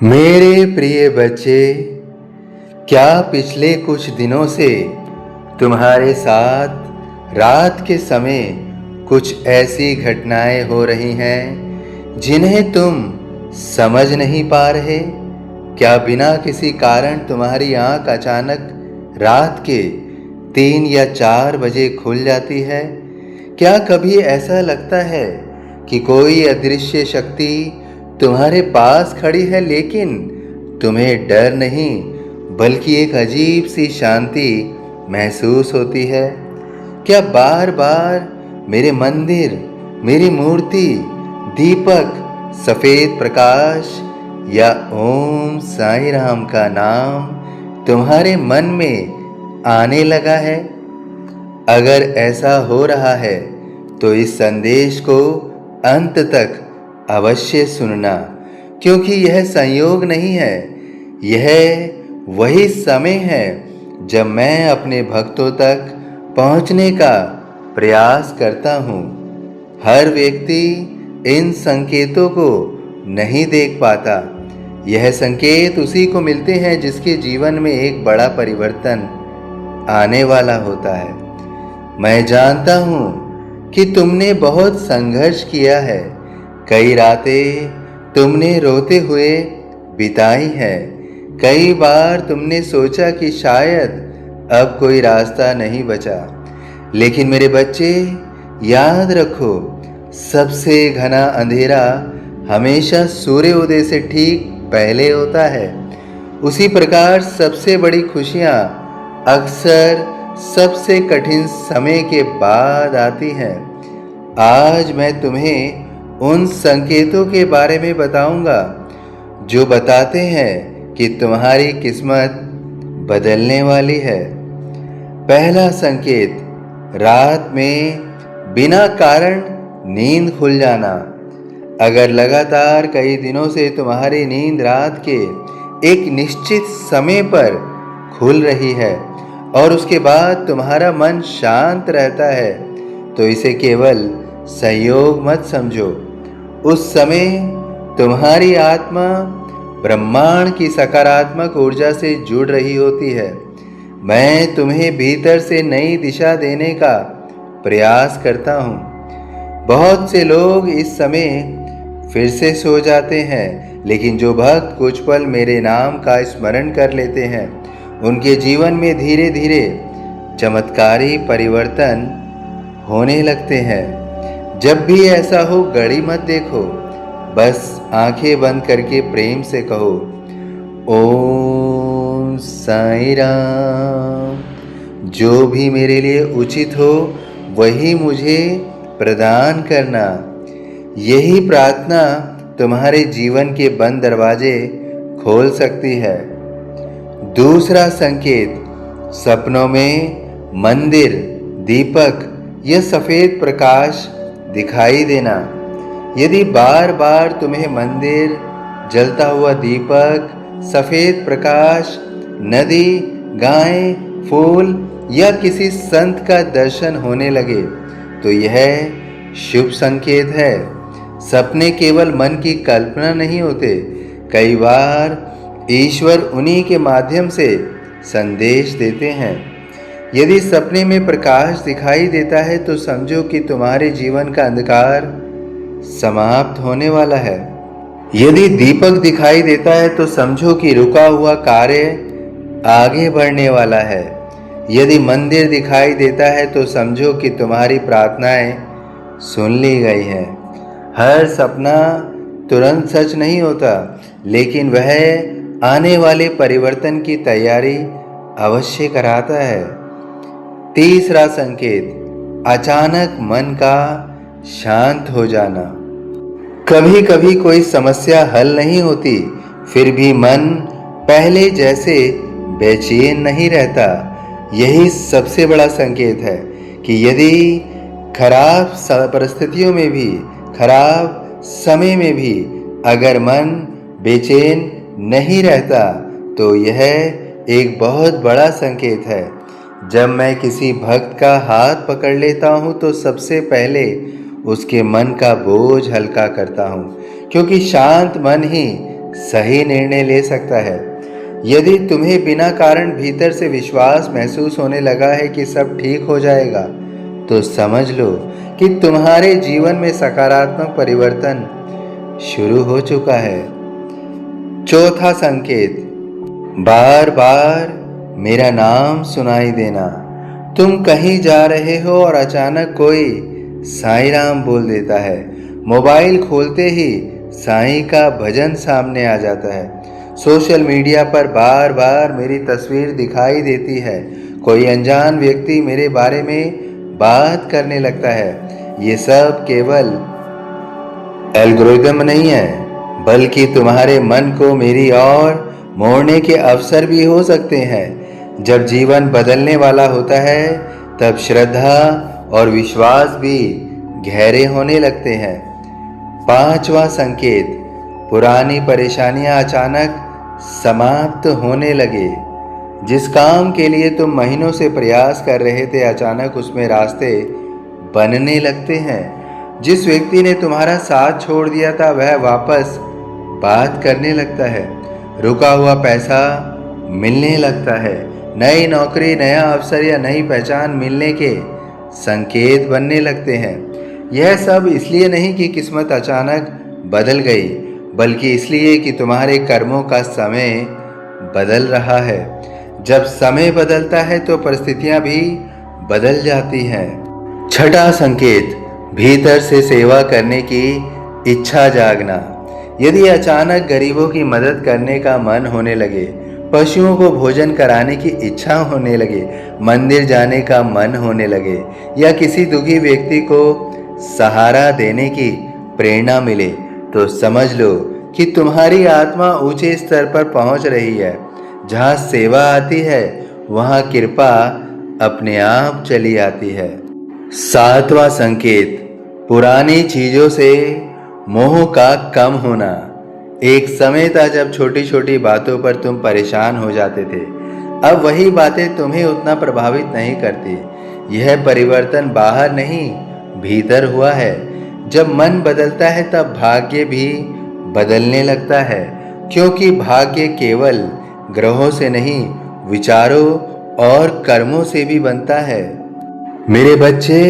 मेरे प्रिय बच्चे, क्या पिछले कुछ दिनों से तुम्हारे साथ रात के समय कुछ ऐसी घटनाएं हो रही हैं जिन्हें तुम समझ नहीं पा रहे? क्या बिना किसी कारण तुम्हारी आंख अचानक रात के 3 या 4 बजे खुल जाती है? क्या कभी ऐसा लगता है कि कोई अदृश्य शक्ति तुम्हारे पास खड़ी है, लेकिन तुम्हें डर नहीं बल्कि एक अजीब सी शांति महसूस होती है? क्या बार बार मेरे मंदिर, मेरी मूर्ति, दीपक, सफेद प्रकाश या ओम साईं राम का नाम तुम्हारे मन में आने लगा है? अगर ऐसा हो रहा है तो इस संदेश को अंत तक अवश्य सुनना, क्योंकि यह संयोग नहीं है, यह वही समय है जब मैं अपने भक्तों तक पहुंचने का प्रयास करता हूं। हर व्यक्ति इन संकेतों को नहीं देख पाता। यह संकेत उसी को मिलते हैं जिसके जीवन में एक बड़ा परिवर्तन आने वाला होता है। मैं जानता हूं कि तुमने बहुत संघर्ष किया है। कई रातें तुमने रोते हुए बिताई हैं। कई बार तुमने सोचा कि शायद अब कोई रास्ता नहीं बचा। लेकिन मेरे बच्चे, याद रखो, सबसे घना अंधेरा हमेशा सूर्योदय से ठीक पहले होता है। उसी प्रकार सबसे बड़ी खुशियाँ अक्सर सबसे कठिन समय के बाद आती हैं। आज मैं तुम्हें उन संकेतों के बारे में बताऊंगा जो बताते हैं कि तुम्हारी किस्मत बदलने वाली है। पहला संकेत, रात में बिना कारण नींद खुल जाना। अगर लगातार कई दिनों से तुम्हारी नींद रात के एक निश्चित समय पर खुल रही है और उसके बाद तुम्हारा मन शांत रहता है, तो इसे केवल संयोग मत समझो। उस समय तुम्हारी आत्मा ब्रह्मांड की सकारात्मक ऊर्जा से जुड़ रही होती है। मैं तुम्हें भीतर से नई दिशा देने का प्रयास करता हूँ। बहुत से लोग इस समय फिर से सो जाते हैं, लेकिन जो भक्त कुछ पल मेरे नाम का स्मरण कर लेते हैं, उनके जीवन में धीरे धीरे चमत्कारी परिवर्तन होने लगते हैं। जब भी ऐसा हो, घड़ी मत देखो, बस आंखें बंद करके प्रेम से कहो, ओम साईं राम। जो भी मेरे लिए उचित हो वही मुझे प्रदान करना। यही प्रार्थना तुम्हारे जीवन के बंद दरवाजे खोल सकती है। दूसरा संकेत, सपनों में मंदिर, दीपक या सफेद प्रकाश दिखाई देना। यदि बार बार तुम्हें मंदिर, जलता हुआ दीपक, सफेद प्रकाश, नदी, गाय, फूल या किसी संत का दर्शन होने लगे, तो यह शुभ संकेत है। सपने केवल मन की कल्पना नहीं होते, कई बार ईश्वर उन्हीं के माध्यम से संदेश देते हैं। यदि सपने में प्रकाश दिखाई देता है तो समझो कि तुम्हारे जीवन का अंधकार समाप्त होने वाला है। यदि दीपक दिखाई देता है तो समझो कि रुका हुआ कार्य आगे बढ़ने वाला है। यदि मंदिर दिखाई देता है तो समझो कि तुम्हारी प्रार्थनाएं सुन ली गई हैं। हर सपना तुरंत सच नहीं होता, लेकिन वह आने वाले परिवर्तन की तैयारी अवश्य कराता है। तीसरा संकेत, अचानक मन का शांत हो जाना। कभी कभी कोई समस्या हल नहीं होती, फिर भी मन पहले जैसे बेचैन नहीं रहता। यही सबसे बड़ा संकेत है कि यदि खराब परिस्थितियों में भी, खराब समय में भी अगर मन बेचैन नहीं रहता, तो यह एक बहुत बड़ा संकेत है। जब मैं किसी भक्त का हाथ पकड़ लेता हूँ तो सबसे पहले उसके मन का बोझ हल्का करता हूँ, क्योंकि शांत मन ही सही निर्णय ले सकता है। यदि तुम्हें बिना कारण भीतर से विश्वास महसूस होने लगा है कि सब ठीक हो जाएगा, तो समझ लो कि तुम्हारे जीवन में सकारात्मक परिवर्तन शुरू हो चुका है। चौथा संकेत, बार बार मेरा नाम सुनाई देना। तुम कहीं जा रहे हो और अचानक कोई साईं राम बोल देता है। मोबाइल खोलते ही साईं का भजन सामने आ जाता है। सोशल मीडिया पर बार बार मेरी तस्वीर दिखाई देती है। कोई अनजान व्यक्ति मेरे बारे में बात करने लगता है। ये सब केवल एल्गोरिदम नहीं है, बल्कि तुम्हारे मन को मेरी ओर मोड़ने के अवसर भी हो सकते हैं। जब जीवन बदलने वाला होता है, तब श्रद्धा और विश्वास भी गहरे होने लगते हैं। पांचवा संकेत, पुरानी परेशानियां अचानक समाप्त होने लगे। जिस काम के लिए तुम महीनों से प्रयास कर रहे थे, अचानक उसमें रास्ते बनने लगते हैं। जिस व्यक्ति ने तुम्हारा साथ छोड़ दिया था, वह वापस बात करने लगता है। रुका हुआ पैसा मिलने लगता है। नई नौकरी, नया अवसर या नई पहचान मिलने के संकेत बनने लगते हैं। यह सब इसलिए नहीं कि किस्मत अचानक बदल गई, बल्कि इसलिए कि तुम्हारे कर्मों का समय बदल रहा है। जब समय बदलता है तो परिस्थितियां भी बदल जाती हैं। छठा संकेत, भीतर से सेवा करने की इच्छा जागना। यदि अचानक गरीबों की मदद करने का मन होने लगे, पशुओं को भोजन कराने की इच्छा होने लगे, मंदिर जाने का मन होने लगे या किसी दुखी व्यक्ति को सहारा देने की प्रेरणा मिले, तो समझ लो कि तुम्हारी आत्मा ऊंचे स्तर पर पहुंच रही है। जहां सेवा आती है, वहां कृपा अपने आप चली आती है। सातवां संकेत, पुरानी चीजों से मोह का कम होना। एक समय था जब छोटी छोटी बातों पर तुम परेशान हो जाते थे। अब वही बातें तुम्हें उतना प्रभावित नहीं करती। यह परिवर्तन बाहर नहीं, भीतर हुआ है। जब मन बदलता है, तब भाग्य भी बदलने लगता है, क्योंकि भाग्य केवल ग्रहों से नहीं, विचारों और कर्मों से भी बनता है। मेरे बच्चे,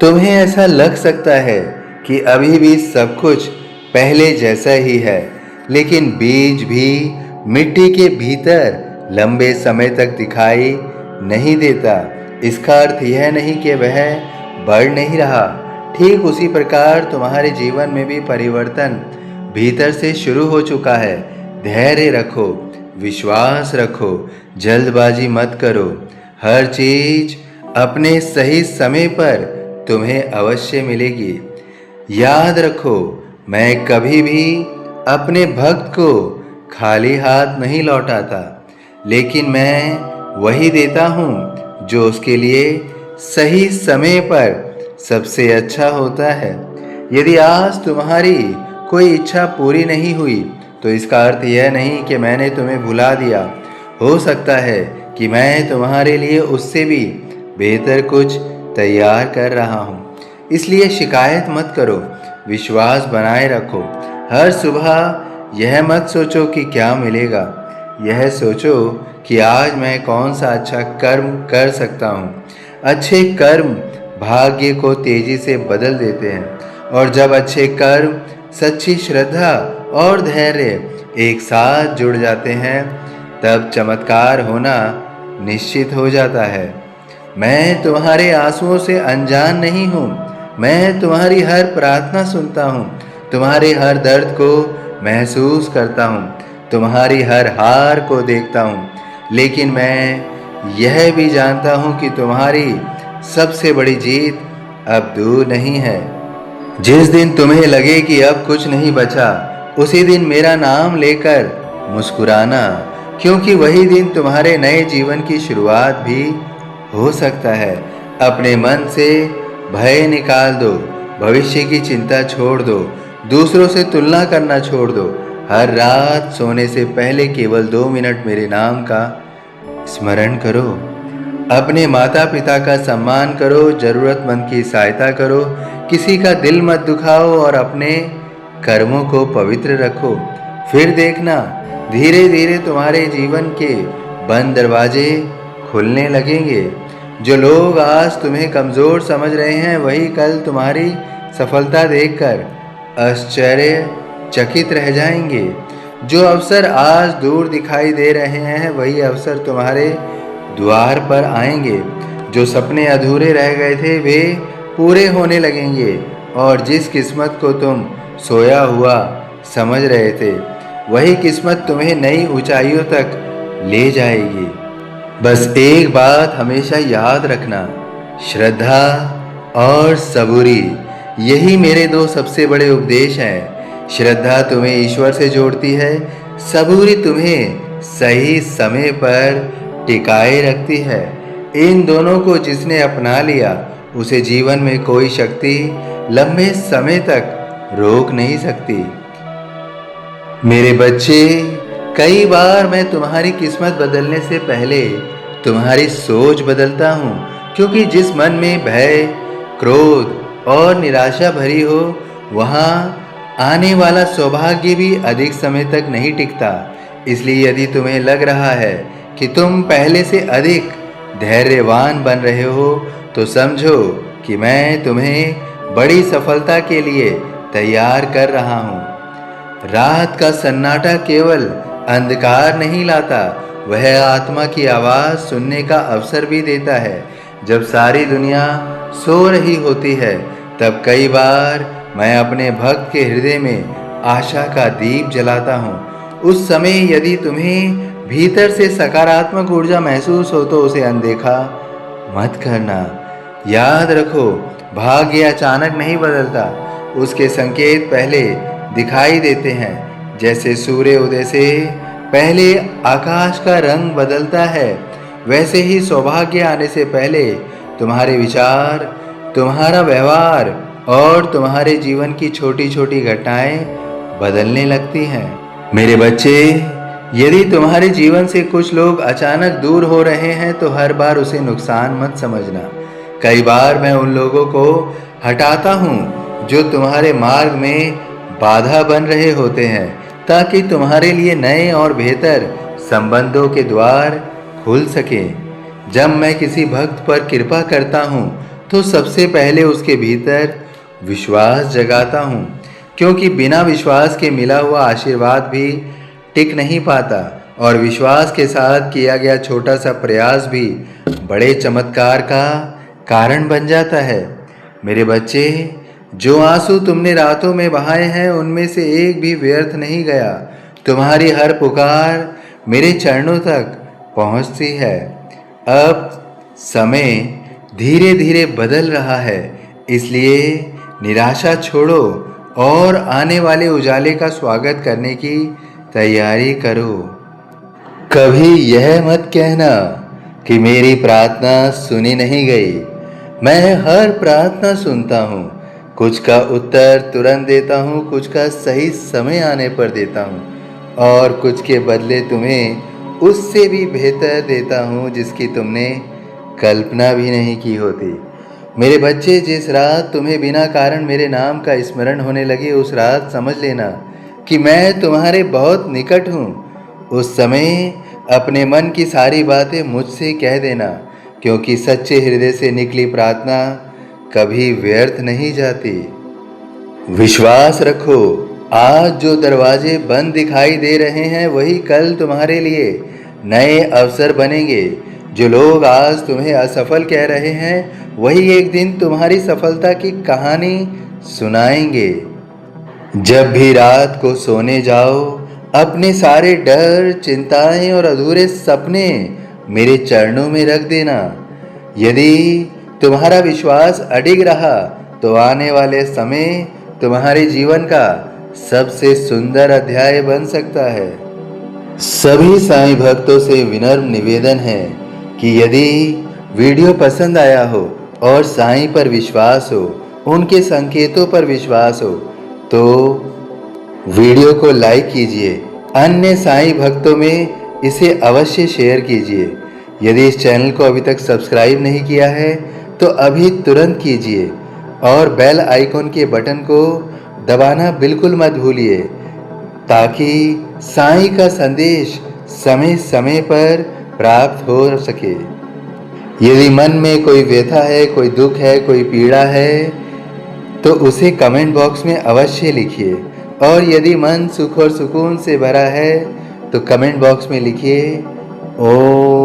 तुम्हें ऐसा लग सकता है कि अभी भी सब कुछ पहले जैसा ही है, लेकिन बीज भी मिट्टी के भीतर लंबे समय तक दिखाई नहीं देता। इसका अर्थ यह नहीं कि वह बढ़ नहीं रहा। ठीक उसी प्रकार तुम्हारे जीवन में भी परिवर्तन भीतर से शुरू हो चुका है। धैर्य रखो, विश्वास रखो, जल्दबाजी मत करो। हर चीज अपने सही समय पर तुम्हें अवश्य मिलेगी। याद रखो, मैं कभी भी अपने भक्त को खाली हाथ नहीं लौटाता, लेकिन मैं वही देता हूँ जो उसके लिए सही समय पर सबसे अच्छा होता है। यदि आज तुम्हारी कोई इच्छा पूरी नहीं हुई, तो इसका अर्थ यह नहीं कि मैंने तुम्हें भुला दिया। हो सकता है कि मैं तुम्हारे लिए उससे भी बेहतर कुछ तैयार कर रहा हूँ। इसलिए शिकायत मत करो, विश्वास बनाए रखो। हर सुबह यह मत सोचो कि क्या मिलेगा, यह सोचो कि आज मैं कौन सा अच्छा कर्म कर सकता हूँ। अच्छे कर्म भाग्य को तेजी से बदल देते हैं, और जब अच्छे कर्म, सच्ची श्रद्धा और धैर्य एक साथ जुड़ जाते हैं, तब चमत्कार होना निश्चित हो जाता है। मैं तुम्हारे आंसुओं से अनजान नहीं हूँ। मैं तुम्हारी हर प्रार्थना सुनता हूँ, तुम्हारे हर दर्द को महसूस करता हूँ, तुम्हारी हर हार को देखता हूँ। लेकिन मैं यह भी जानता हूँ कि तुम्हारी सबसे बड़ी जीत अब दूर नहीं है। जिस दिन तुम्हें लगे कि अब कुछ नहीं बचा, उसी दिन मेरा नाम लेकर मुस्कुराना, क्योंकि वही दिन तुम्हारे नए जीवन की शुरुआत भी हो सकता है। अपने मन से भय निकाल दो, भविष्य की चिंता छोड़ दो, दूसरों से तुलना करना छोड़ दो। हर रात सोने से पहले केवल 2 मिनट मेरे नाम का स्मरण करो। अपने माता पिता का सम्मान करो, जरूरतमंद की सहायता करो, किसी का दिल मत दुखाओ और अपने कर्मों को पवित्र रखो। फिर देखना धीरे धीरे तुम्हारे जीवन के बंद दरवाजे खुलने लगेंगे। जो लोग आज तुम्हें कमज़ोर समझ रहे हैं वही कल तुम्हारी सफलता देखकर आश्चर्यचकित रह जाएंगे। जो अवसर आज दूर दिखाई दे रहे हैं वही अवसर तुम्हारे द्वार पर आएंगे। जो सपने अधूरे रह गए थे वे पूरे होने लगेंगे और जिस किस्मत को तुम सोया हुआ समझ रहे थे वही किस्मत तुम्हें नई ऊंचाइयों तक ले जाएगी। बस एक बात हमेशा याद रखना, श्रद्धा और सबूरी, यही मेरे दो सबसे बड़े उपदेश हैं। श्रद्धा तुम्हें ईश्वर से जोड़ती है, सबूरी तुम्हें सही समय पर टिकाए रखती है। इन दोनों को जिसने अपना लिया उसे जीवन में कोई शक्ति लंबे समय तक रोक नहीं सकती। मेरे बच्चे, कई बार मैं तुम्हारी किस्मत बदलने से पहले तुम्हारी सोच बदलता हूँ, क्योंकि जिस मन में भय, क्रोध और निराशा भरी हो वहाँ आने वाला सौभाग्य भी अधिक समय तक नहीं टिकता। इसलिए यदि तुम्हें लग रहा है कि तुम पहले से अधिक धैर्यवान बन रहे हो तो समझो कि मैं तुम्हें बड़ी सफलता के लिए तैयार कर रहा हूँ। रात का सन्नाटा केवल अंधकार नहीं लाता, वह आत्मा की आवाज़ सुनने का अवसर भी देता है। जब सारी दुनिया सो रही होती है तब कई बार मैं अपने भक्त के हृदय में आशा का दीप जलाता हूँ। उस समय यदि तुम्हें भीतर से सकारात्मक ऊर्जा महसूस हो तो उसे अनदेखा मत करना। याद रखो, भाग्य अचानक नहीं बदलता, उसके संकेत पहले दिखाई देते हैं। जैसे सूर्य उदय से पहले आकाश का रंग बदलता है, वैसे ही सौभाग्य आने से पहले तुम्हारे विचार, तुम्हारा व्यवहार और तुम्हारे जीवन की छोटी छोटी घटनाएं बदलने लगती हैं। मेरे बच्चे, यदि तुम्हारे जीवन से कुछ लोग अचानक दूर हो रहे हैं तो हर बार उसे नुकसान मत समझना। कई बार मैं उन लोगों को हटाता हूँ जो तुम्हारे मार्ग में बाधा बन रहे होते हैं, ताकि तुम्हारे लिए नए और बेहतर संबंधों के द्वार खुल सकें। जब मैं किसी भक्त पर कृपा करता हूँ तो सबसे पहले उसके भीतर विश्वास जगाता हूँ, क्योंकि बिना विश्वास के मिला हुआ आशीर्वाद भी टिक नहीं पाता और विश्वास के साथ किया गया छोटा सा प्रयास भी बड़े चमत्कार का कारण बन जाता है। मेरे बच्चे, जो आंसू तुमने रातों में बहाए हैं उनमें से एक भी व्यर्थ नहीं गया। तुम्हारी हर पुकार मेरे चरणों तक पहुँचती है। अब समय धीरे धीरे बदल रहा है, इसलिए निराशा छोड़ो और आने वाले उजाले का स्वागत करने की तैयारी करो। कभी यह मत कहना कि मेरी प्रार्थना सुनी नहीं गई। मैं हर प्रार्थना सुनता हूँ, कुछ का उत्तर तुरंत देता हूँ, कुछ का सही समय आने पर देता हूँ और कुछ के बदले तुम्हें उससे भी बेहतर देता हूँ जिसकी तुमने कल्पना भी नहीं की होती। मेरे बच्चे, जिस रात तुम्हें बिना कारण मेरे नाम का स्मरण होने लगे उस रात समझ लेना कि मैं तुम्हारे बहुत निकट हूँ। उस समय अपने मन की सारी बातें मुझसे कह देना, क्योंकि सच्चे हृदय से निकली प्रार्थना कभी व्यर्थ नहीं जाती। विश्वास रखो, आज जो दरवाजे बंद दिखाई दे रहे हैं वही कल तुम्हारे लिए नए अवसर बनेंगे। जो लोग आज तुम्हें असफल कह रहे हैं वही एक दिन तुम्हारी सफलता की कहानी सुनाएंगे। जब भी रात को सोने जाओ अपने सारे डर, चिंताएं और अधूरे सपने मेरे चरणों में रख देना। यदि तुम्हारा विश्वास अडिग रहा तो आने वाले समय तुम्हारे जीवन का सबसे सुंदर अध्याय बन सकता है। सभी साईं भक्तों से विनम्र निवेदन है कि यदि वीडियो पसंद आया हो और साईं पर विश्वास हो, उनके संकेतों पर विश्वास हो तो वीडियो को लाइक कीजिए, अन्य साईं भक्तों में इसे अवश्य शेयर कीजिए। यदि इस चैनल को अभी तक सब्सक्राइब नहीं किया है तो अभी तुरंत कीजिए और बेल आइकॉन के बटन को दबाना बिल्कुल मत भूलिए, ताकि साईं का संदेश समय समय पर प्राप्त हो सके। यदि मन में कोई व्यथा है, कोई दुख है, कोई पीड़ा है, तो उसे कमेंट बॉक्स में अवश्य लिखिए। और यदि मन सुख और सुकून से भरा है, तो कमेंट बॉक्स में लिखिए ओम